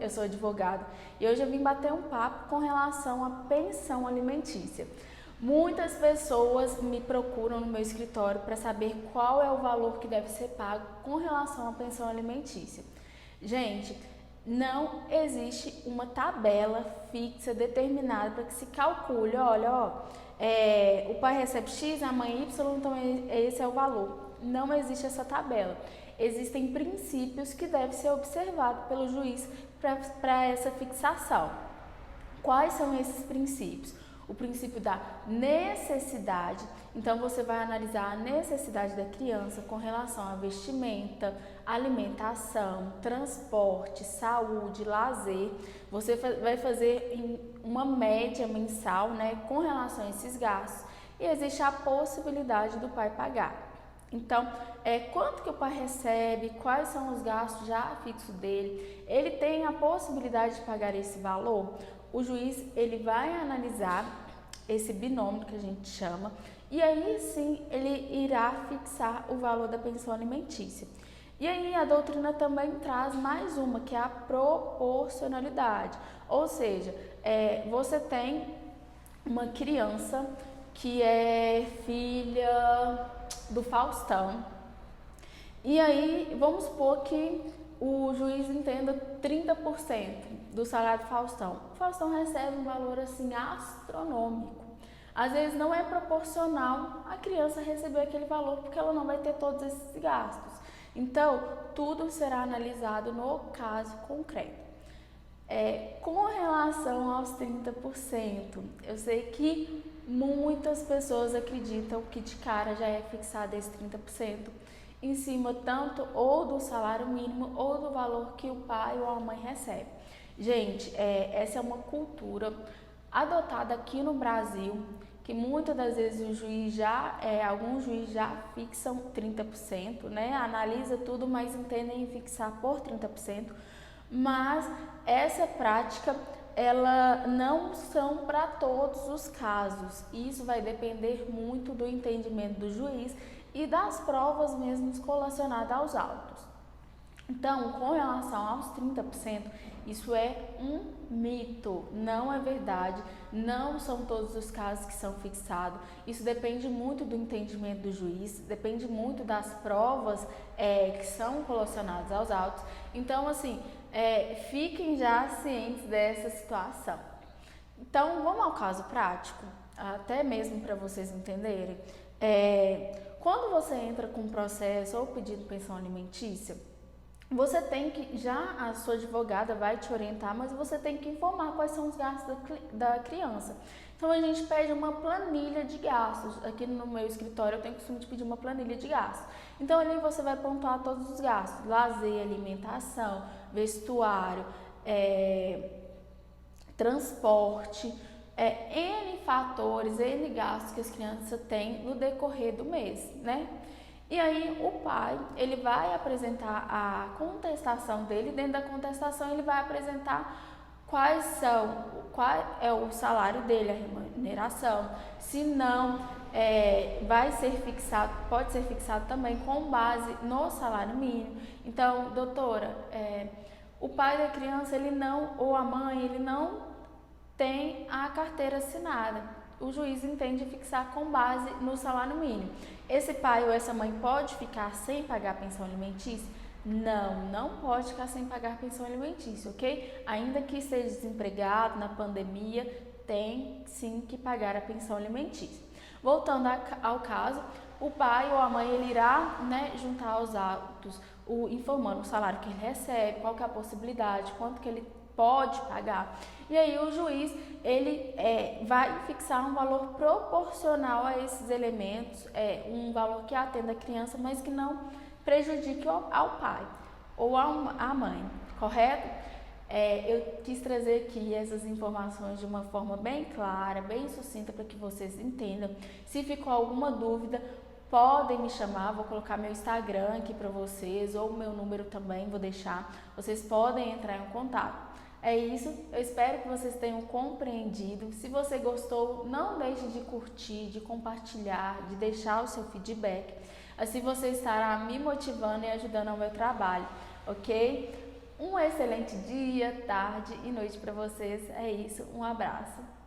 eu sou advogada e hoje eu vim bater um papo com relação à pensão alimentícia. Muitas pessoas me procuram no meu escritório para saber qual é o valor que deve ser pago com relação à pensão alimentícia. Gente, não existe uma tabela fixa determinada para que se calcule, olha, o pai recebe X, a mãe Y, então esse é o valor. Não existe essa tabela. Existem princípios que devem ser observados pelo juiz para essa fixação. Quais são esses princípios? O princípio da necessidade, então você vai analisar a necessidade da criança com relação à vestimenta, alimentação, transporte, saúde, lazer. Você vai fazer uma média mensal, né, com relação a esses gastos, e existe a possibilidade do pai pagar. Então, quanto que o pai recebe, quais são os gastos já fixos dele, ele tem a possibilidade de pagar esse valor? O juiz ele vai analisar esse binômio que a gente chama e aí sim ele irá fixar o valor da pensão alimentícia. E aí a doutrina também traz mais uma, que é a proporcionalidade, ou seja, você tem uma criança que é filha do Faustão e aí vamos supor que o juiz entenda 30% do salário do Faustão. O Faustão recebe um valor assim astronômico. Às vezes não é proporcional a criança receber aquele valor porque ela não vai ter todos esses gastos. Então, tudo será analisado no caso concreto. Com relação aos 30%, eu sei que muitas pessoas acreditam que de cara já é fixado esse 30%. Em cima tanto ou do salário mínimo ou do valor que o pai ou a mãe recebe. Gente, essa é uma cultura adotada aqui no Brasil, que muitas das vezes o juiz alguns juízes já fixam 30%, né? Analisa tudo, mas entendem em fixar por 30%, mas essa prática ela não são para todos os casos. Isso vai depender muito do entendimento do juiz e das provas mesmo colacionadas aos autos. Então, com relação aos 30%, isso é um mito, não é verdade, não são todos os casos que são fixados, isso depende muito do entendimento do juiz, depende muito das provas que são colacionadas aos autos. Então, assim, fiquem já cientes dessa situação. Então, vamos ao caso prático, até mesmo para vocês entenderem. Quando você entra com um processo ou pedido de pensão alimentícia, você tem que, a sua advogada vai te orientar, mas você tem que informar quais são os gastos da criança. Então a gente pede uma planilha de gastos. Aqui no meu escritório eu tenho o costume de pedir uma planilha de gastos. Então ali você vai pontuar todos os gastos: lazer, alimentação, vestuário, transporte, N fatores, N gastos que as crianças têm no decorrer do mês, né? E aí o pai, ele vai apresentar a contestação dele, dentro da contestação ele vai apresentar qual é o salário dele, a remuneração, se não, vai ser fixado, pode ser fixado também com base no salário mínimo. Então, doutora, o pai da criança, ele não, ou a mãe, ele não tem a carteira assinada. O juiz entende fixar com base no salário mínimo. Esse pai ou essa mãe pode ficar sem pagar pensão alimentícia? Não pode ficar sem pagar pensão alimentícia, ok? Ainda que esteja desempregado, na pandemia, tem sim que pagar a pensão alimentícia. Voltando ao caso, o pai ou a mãe ele irá, né, juntar aos autos, informando o salário que ele recebe, qual que é a possibilidade, quanto que ele pode pagar. E aí o juiz ele vai fixar um valor proporcional a esses elementos, um valor que atenda a criança, mas que não prejudique ao pai ou à mãe, correto? Eu quis trazer aqui essas informações de uma forma bem clara, bem sucinta, para que vocês entendam. Se ficou alguma dúvida, podem me chamar, vou colocar meu Instagram aqui para vocês, ou o meu número também, vou deixar. Vocês podem entrar em contato. É isso, eu espero que vocês tenham compreendido. Se você gostou, não deixe de curtir, de compartilhar, de deixar o seu feedback. Assim você estará me motivando e ajudando ao meu trabalho, ok? Um excelente dia, tarde e noite para vocês. É isso, um abraço.